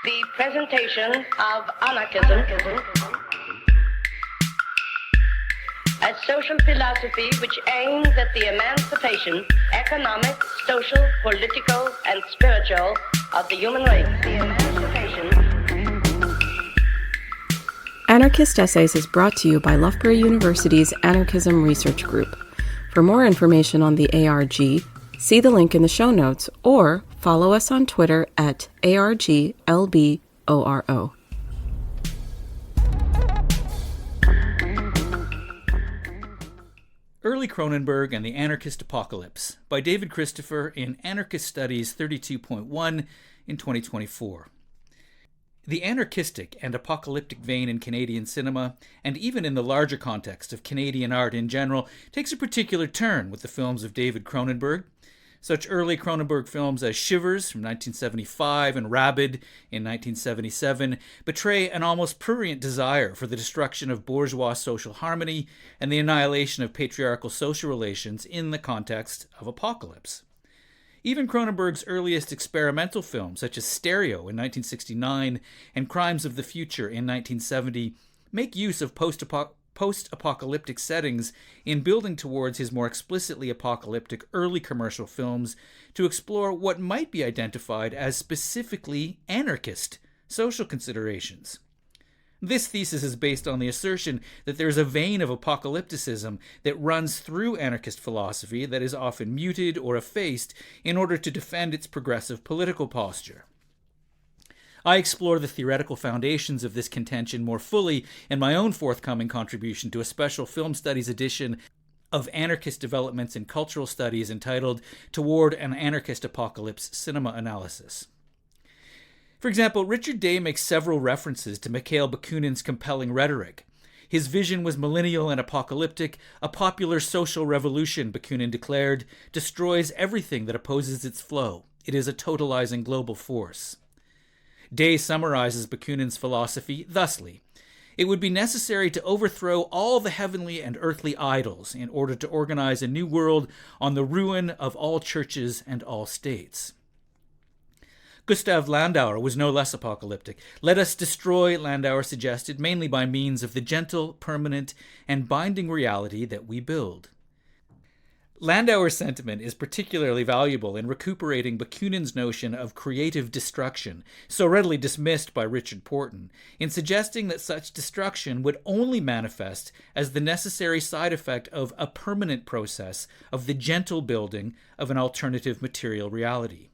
The presentation of anarchism as social philosophy which aims at the emancipation, economic, social, political, and spiritual of the human race. The emancipation. Anarchist Essays is brought to you by Loughborough University's Anarchism Research Group. For more information on the ARG, see the link in the show notes or follow us on Twitter at ARGLBORO. Early Cronenberg and the Anarchist Apocalypse by David Christopher in Anarchist Studies 32.1 in 2024. The anarchistic and apocalyptic vein in Canadian cinema, and even in the larger context of Canadian art in general, takes a particular turn with the films of David Cronenberg. Such early Cronenberg films as Shivers from 1975 and Rabid in 1977 betray an almost prurient desire for the destruction of bourgeois social harmony and the annihilation of patriarchal social relations in the context of apocalypse. Even Cronenberg's earliest experimental films, such as Stereo in 1969 and Crimes of the Future in 1970, make use of post-apocalyptic settings in building towards his more explicitly apocalyptic early commercial films to explore what might be identified as specifically anarchist social considerations. This thesis is based on the assertion that there is a vein of apocalypticism that runs through anarchist philosophy that is often muted or effaced in order to defend its progressive political posture. I explore the theoretical foundations of this contention more fully in my own forthcoming contribution to a special film studies edition of Anarchist Developments in Cultural Studies entitled Toward an Anarchist Apocalypse Cinema Analysis. For example, Richard Day makes several references to Mikhail Bakunin's compelling rhetoric. His vision was millennial and apocalyptic. A popular social revolution, Bakunin declared, destroys everything that opposes its flow. It is a totalizing global force. Day summarizes Bakunin's philosophy thusly: it would be necessary to overthrow all the heavenly and earthly idols in order to organize a new world on the ruin of all churches and all states. Gustav Landauer was no less apocalyptic. Let us destroy, Landauer suggested, mainly by means of the gentle, permanent, and binding reality that we build. Landauer's sentiment is particularly valuable in recuperating Bakunin's notion of creative destruction, so readily dismissed by Richard Porton, in suggesting that such destruction would only manifest as the necessary side effect of a permanent process of the gentle building of an alternative material reality.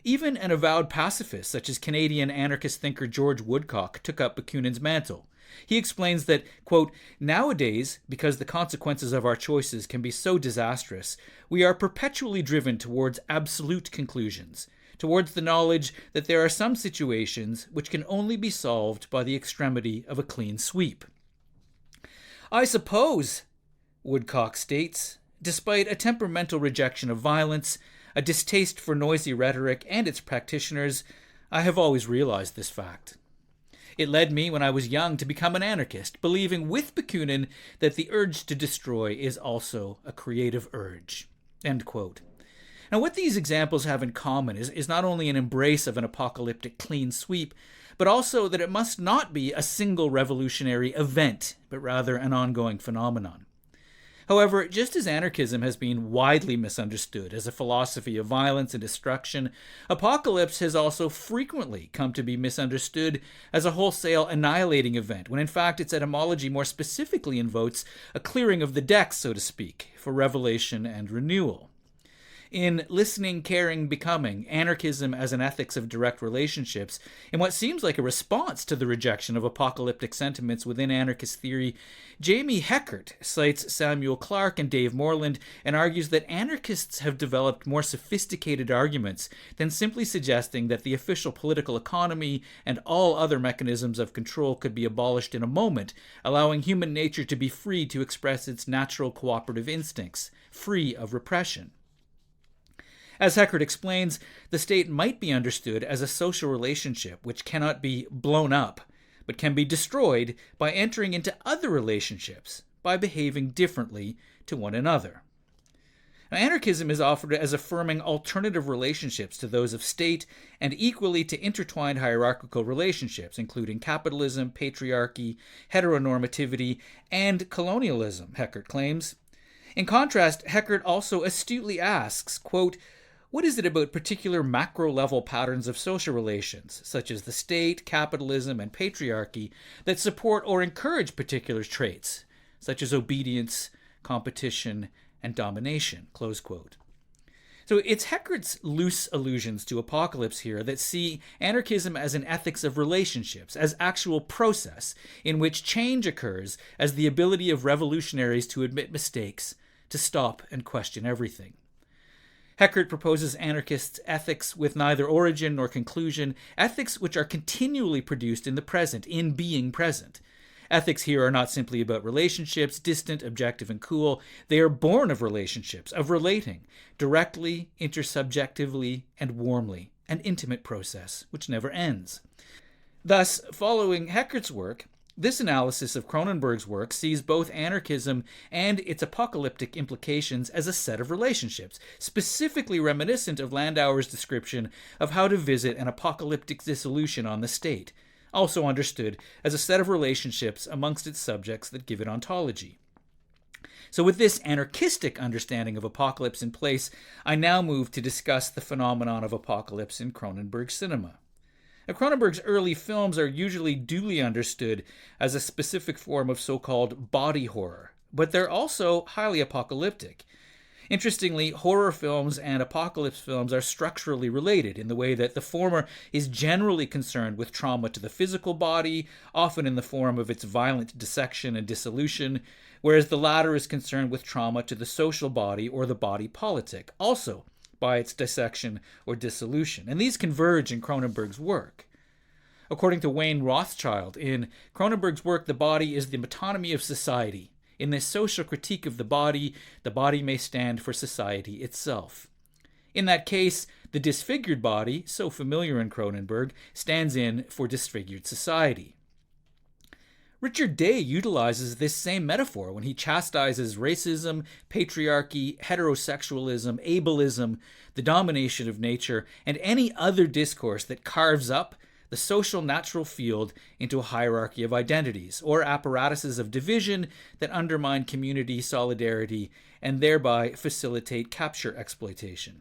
Even an avowed pacifist such as Canadian anarchist thinker George Woodcock took up Bakunin's mantle. He explains that, quote, nowadays, because the consequences of our choices can be so disastrous, we are perpetually driven towards absolute conclusions, towards the knowledge that there are some situations which can only be solved by the extremity of a clean sweep. I suppose, Woodcock states, despite a temperamental rejection of violence, a distaste for noisy rhetoric and its practitioners, I have always realized this fact. It led me, when I was young, to become an anarchist, believing with Bakunin that the urge to destroy is also a creative urge. End quote. Now, what these examples have in common is not only an embrace of an apocalyptic clean sweep, but also that it must not be a single revolutionary event, but rather an ongoing phenomenon. However, just as anarchism has been widely misunderstood as a philosophy of violence and destruction, apocalypse has also frequently come to be misunderstood as a wholesale annihilating event, when in fact its etymology more specifically invokes a clearing of the decks, so to speak, for revelation and renewal. In Listening, Caring, Becoming, Anarchism as an Ethics of Direct Relationships, in what seems like a response to the rejection of apocalyptic sentiments within anarchist theory, Jamie Heckert cites Samuel Clarke and Dave Moreland and argues that anarchists have developed more sophisticated arguments than simply suggesting that the official political economy and all other mechanisms of control could be abolished in a moment, allowing human nature to be free to express its natural cooperative instincts, free of repression. As Heckert explains, the state might be understood as a social relationship which cannot be blown up, but can be destroyed by entering into other relationships, by behaving differently to one another. Now, anarchism is offered as affirming alternative relationships to those of state and equally to intertwined hierarchical relationships, including capitalism, patriarchy, heteronormativity, and colonialism, Heckert claims. In contrast, Heckert also astutely asks, quote, what is it about particular macro-level patterns of social relations, such as the state, capitalism, and patriarchy, that support or encourage particular traits, such as obedience, competition, and domination, close quote. So it's Heckert's loose allusions to apocalypse here that see anarchism as an ethics of relationships, as actual process in which change occurs as the ability of revolutionaries to admit mistakes, to stop and question everything. Heckert proposes anarchists' ethics with neither origin nor conclusion, ethics which are continually produced in the present, in being present. Ethics here are not simply about relationships, distant, objective, and cool. They are born of relationships, of relating, directly, intersubjectively, and warmly, an intimate process which never ends. Thus, following Heckert's work, this analysis of Cronenberg's work sees both anarchism and its apocalyptic implications as a set of relationships, specifically reminiscent of Landauer's description of how to visit an apocalyptic dissolution on the state, also understood as a set of relationships amongst its subjects that give it ontology. So with this anarchistic understanding of apocalypse in place, I now move to discuss the phenomenon of apocalypse in Cronenberg's cinema. Now, Cronenberg's early films are usually duly understood as a specific form of so-called body horror, but they're also highly apocalyptic. Interestingly, horror films and apocalypse films are structurally related in the way that the former is generally concerned with trauma to the physical body, often in the form of its violent dissection and dissolution, whereas the latter is concerned with trauma to the social body or the body politic, also by its dissection or dissolution. And these converge in Cronenberg's work. According to Wayne Rothschild, in Cronenberg's work, the body is the metonymy of society. In this social critique of the body may stand for society itself. In that case, the disfigured body, so familiar in Cronenberg, stands in for disfigured society. Richard Day utilizes this same metaphor when he chastises racism, patriarchy, heterosexualism, ableism, the domination of nature, and any other discourse that carves up the social natural field into a hierarchy of identities, or apparatuses of division that undermine community solidarity and thereby facilitate capture exploitation.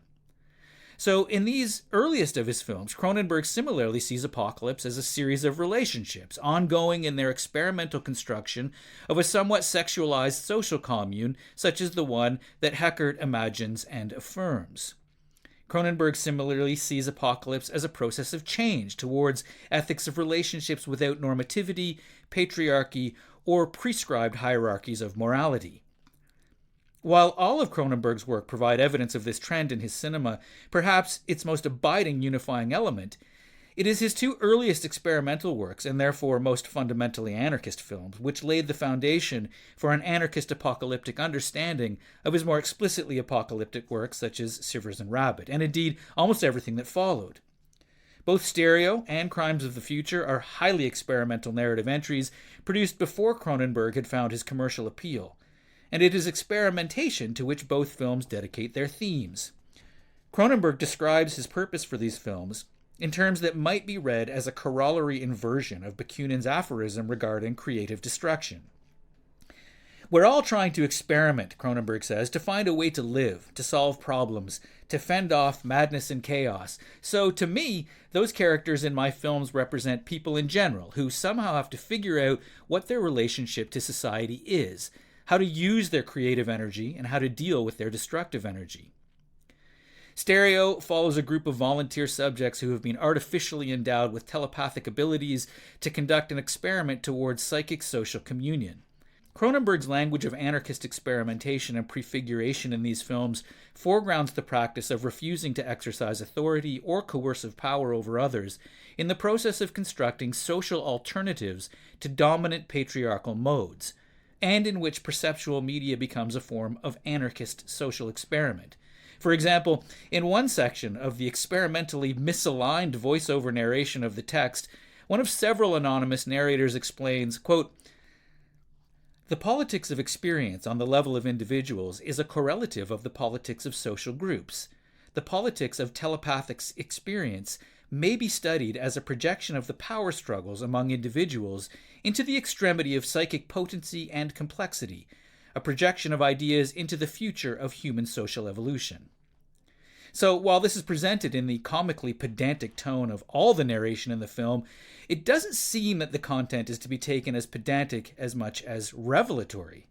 So in these earliest of his films, Cronenberg similarly sees apocalypse as a series of relationships, ongoing in their experimental construction of a somewhat sexualized social commune, such as the one that Heckert imagines and affirms. Cronenberg similarly sees apocalypse as a process of change towards ethics of relationships without normativity, patriarchy, or prescribed hierarchies of morality. While all of Cronenberg's work provide evidence of this trend in his cinema, perhaps its most abiding unifying element, it is his two earliest experimental works, and therefore most fundamentally anarchist films, which laid the foundation for an anarchist apocalyptic understanding of his more explicitly apocalyptic works such as Shivers and Rabbit, and indeed almost everything that followed. Both Stereo and Crimes of the Future are highly experimental narrative entries produced before Cronenberg had found his commercial appeal, and it is experimentation to which both films dedicate their themes. Cronenberg describes his purpose for these films in terms that might be read as a corollary inversion of Bakunin's aphorism regarding creative destruction. We're all trying to experiment, Cronenberg says, to find a way to live, to solve problems, to fend off madness and chaos. So, to me, those characters in my films represent people in general who somehow have to figure out what their relationship to society is, how to use their creative energy, and how to deal with their destructive energy. Stereo follows a group of volunteer subjects who have been artificially endowed with telepathic abilities to conduct an experiment towards psychic social communion. Cronenberg's language of anarchist experimentation and prefiguration in these films foregrounds the practice of refusing to exercise authority or coercive power over others in the process of constructing social alternatives to dominant patriarchal modes, and in which perceptual media becomes a form of anarchist social experiment. For example, in one section of the experimentally misaligned voiceover narration of the text, one of several anonymous narrators explains, quote, The politics of experience on the level of individuals is a correlative of the politics of social groups. The politics of telepathic experience may be studied as a projection of the power struggles among individuals into the extremity of psychic potency and complexity, a projection of ideas into the future of human social evolution. So while this is presented in the comically pedantic tone of all the narration in the film, it doesn't seem that the content is to be taken as pedantic as much as revelatory.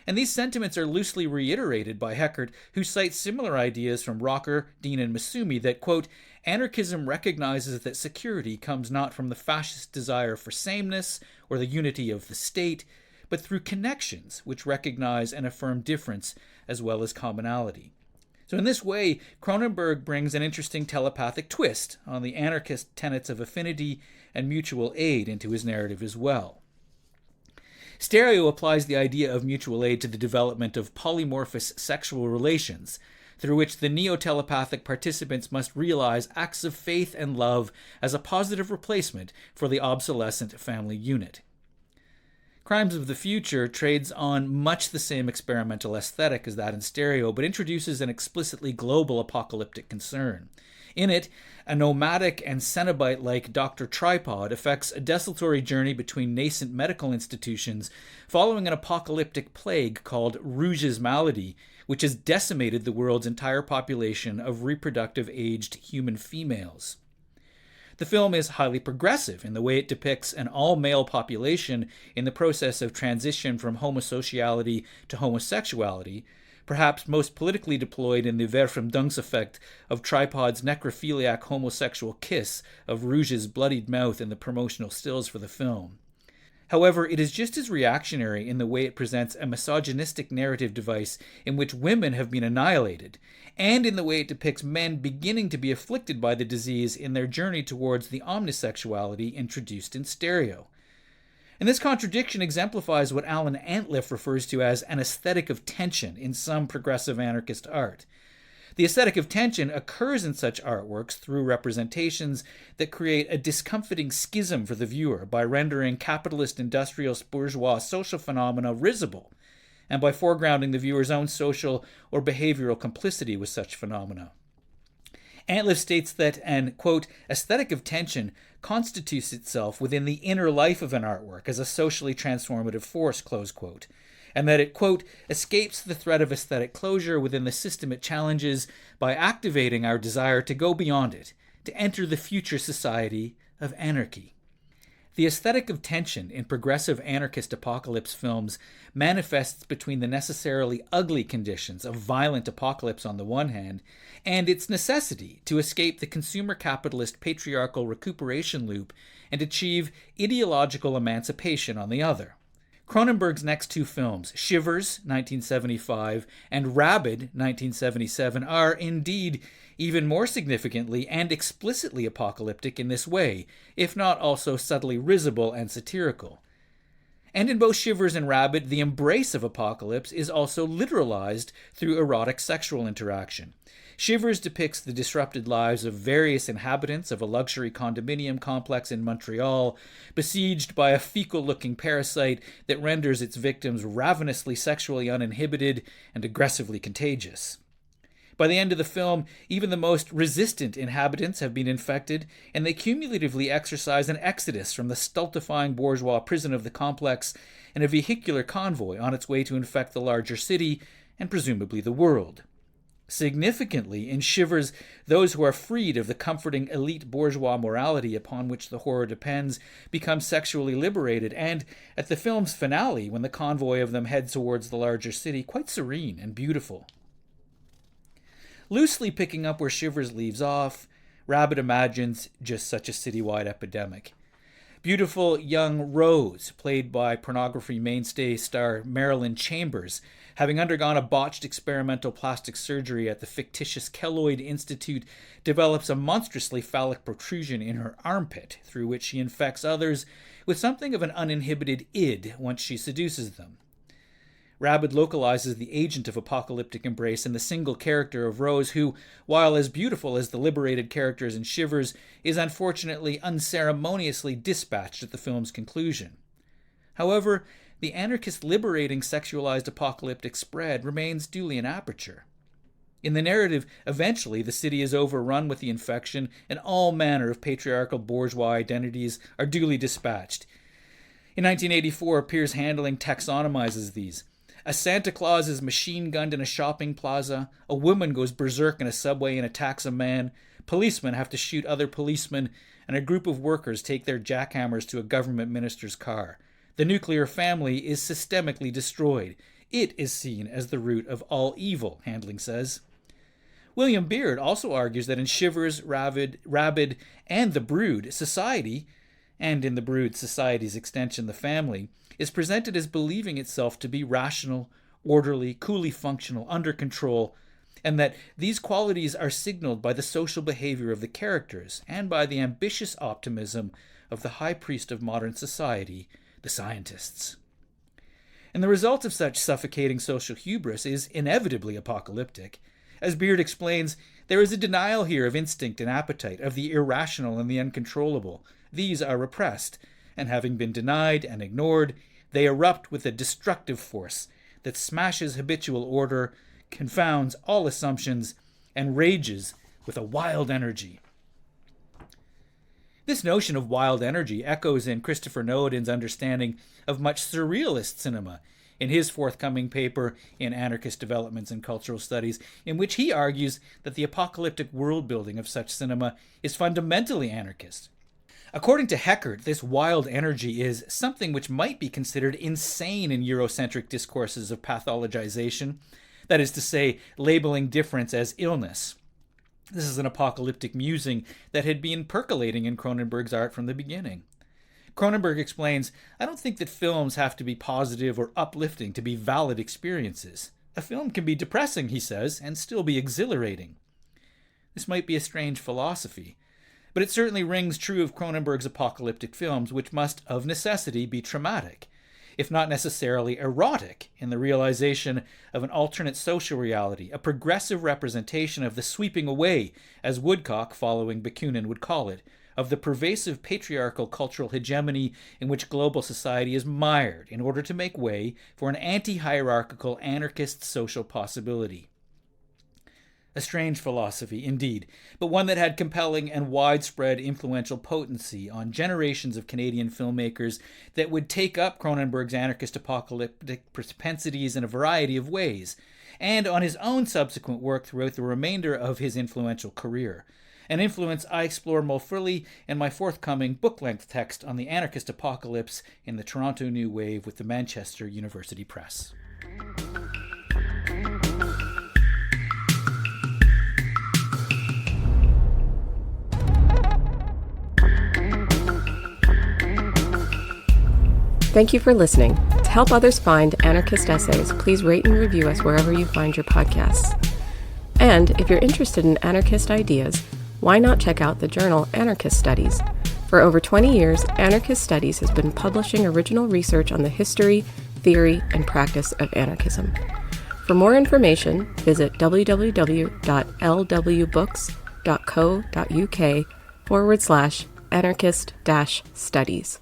And these sentiments are loosely reiterated by Heckert, who cites similar ideas from Rocker, Dean, and Masumi that, quote, anarchism recognizes that security comes not from the fascist desire for sameness or the unity of the state, but through connections which recognize and affirm difference as well as commonality. So in this way, Cronenberg brings an interesting telepathic twist on the anarchist tenets of affinity and mutual aid into his narrative as well. Stereo applies the idea of mutual aid to the development of polymorphous sexual relations, through which the neo-telepathic participants must realize acts of faith and love as a positive replacement for the obsolescent family unit. Crimes of the Future trades on much the same experimental aesthetic as that in Stereo, but introduces an explicitly global apocalyptic concern. In it, a nomadic and Cenobite-like Dr. Tripod effects a desultory journey between nascent medical institutions following an apocalyptic plague called Rouge's Malady, which has decimated the world's entire population of reproductive aged human females. The film is highly progressive in the way it depicts an all-male population in the process of transition from homosociality to homosexuality, perhaps most politically deployed in the Verfremdungseffekt of Tripod's necrophiliac homosexual kiss of Rouge's bloodied mouth in the promotional stills for the film. However, it is just as reactionary in the way it presents a misogynistic narrative device in which women have been annihilated, and in the way it depicts men beginning to be afflicted by the disease in their journey towards the omnisexuality introduced in Stereo. And this contradiction exemplifies what Alan Antliff refers to as an aesthetic of tension in some progressive anarchist art. The aesthetic of tension occurs in such artworks through representations that create a discomfiting schism for the viewer by rendering capitalist industrial bourgeois social phenomena risible, and by foregrounding the viewer's own social or behavioral complicity with such phenomena. Antliff states that an, quote, aesthetic of tension constitutes itself within the inner life of an artwork as a socially transformative force, close quote, and that it, quote, escapes the threat of aesthetic closure within the system it challenges by activating our desire to go beyond it, to enter the future society of anarchy. The aesthetic of tension in progressive anarchist apocalypse films manifests between the necessarily ugly conditions of violent apocalypse on the one hand, and its necessity to escape the consumer capitalist patriarchal recuperation loop and achieve ideological emancipation on the other. Cronenberg's next two films, Shivers, 1975, and Rabid, 1977, are indeed even more significantly and explicitly apocalyptic in this way, if not also subtly risible and satirical. And in both Shivers and Rabid, the embrace of apocalypse is also literalized through erotic sexual interaction. Shivers depicts the disrupted lives of various inhabitants of a luxury condominium complex in Montreal, besieged by a fecal-looking parasite that renders its victims ravenously sexually uninhibited and aggressively contagious. By the end of the film, even the most resistant inhabitants have been infected, and they cumulatively exercise an exodus from the stultifying bourgeois prison of the complex in a vehicular convoy on its way to infect the larger city and presumably the world. Significantly, in Shivers, those who are freed of the comforting elite bourgeois morality upon which the horror depends become sexually liberated, and, at the film's finale, when the convoy of them heads towards the larger city, quite serene and beautiful. Loosely picking up where Shivers leaves off, Rabid imagines just such a citywide epidemic. Beautiful young Rose, played by pornography mainstay star Marilyn Chambers, having undergone a botched experimental plastic surgery at the fictitious Keloid Institute, develops a monstrously phallic protrusion in her armpit, through which she infects others with something of an uninhibited id once she seduces them. Rabid localizes the agent of apocalyptic embrace in the single character of Rose, who, while as beautiful as the liberated characters in Shivers, is unfortunately unceremoniously dispatched at the film's conclusion. However, the anarchist liberating sexualized apocalyptic spread remains duly in aperture. In the narrative, eventually the city is overrun with the infection and all manner of patriarchal bourgeois identities are duly dispatched. In 1984, Piers Handling taxonomizes these. A Santa Claus is machine-gunned in a shopping plaza, a woman goes berserk in a subway and attacks a man, policemen have to shoot other policemen, and a group of workers take their jackhammers to a government minister's car. The nuclear family is systemically destroyed. It is seen as the root of all evil, Handling says. William Beard also argues that in Shivers, Rabid, and The Brood, society, and in The Brood, society's extension, the family, is presented as believing itself to be rational, orderly, coolly functional, under control, and that these qualities are signaled by the social behavior of the characters and by the ambitious optimism of the high priest of modern society, the scientists. And the result of such suffocating social hubris is inevitably apocalyptic. As Beard explains, there is a denial here of instinct and appetite, of the irrational and the uncontrollable. These are repressed, and having been denied and ignored, they erupt with a destructive force that smashes habitual order, confounds all assumptions, and rages with a wild energy. This notion of wild energy echoes in Christopher Noedon's understanding of much surrealist cinema in his forthcoming paper in Anarchist Developments in Cultural Studies, in which he argues that the apocalyptic world-building of such cinema is fundamentally anarchist. According to Heckert, this wild energy is something which might be considered insane in Eurocentric discourses of pathologization, that is to say, labeling difference as illness. This is an apocalyptic musing that had been percolating in Cronenberg's art from the beginning. Cronenberg explains, I don't think that films have to be positive or uplifting to be valid experiences. A film can be depressing, he says, and still be exhilarating. This might be a strange philosophy, but it certainly rings true of Cronenberg's apocalyptic films, which must, of necessity, be traumatic, if not necessarily erotic, in the realization of an alternate social reality, a progressive representation of the sweeping away, as Woodcock, following Bakunin, would call it, of the pervasive patriarchal cultural hegemony in which global society is mired in order to make way for an anti-hierarchical anarchist social possibility. A strange philosophy, indeed, but one that had compelling and widespread influential potency on generations of Canadian filmmakers that would take up Cronenberg's anarchist apocalyptic propensities in a variety of ways, and on his own subsequent work throughout the remainder of his influential career, an influence I explore more fully in my forthcoming book-length text on the anarchist apocalypse in the Toronto New Wave with the Manchester University Press. Thank you for listening. To help others find Anarchist Essays, please rate and review us wherever you find your podcasts. And if you're interested in anarchist ideas, why not check out the journal Anarchist Studies? For over 20 years, Anarchist Studies has been publishing original research on the history, theory, and practice of anarchism. For more information, visit www.lwbooks.co.uk/anarchist-studies.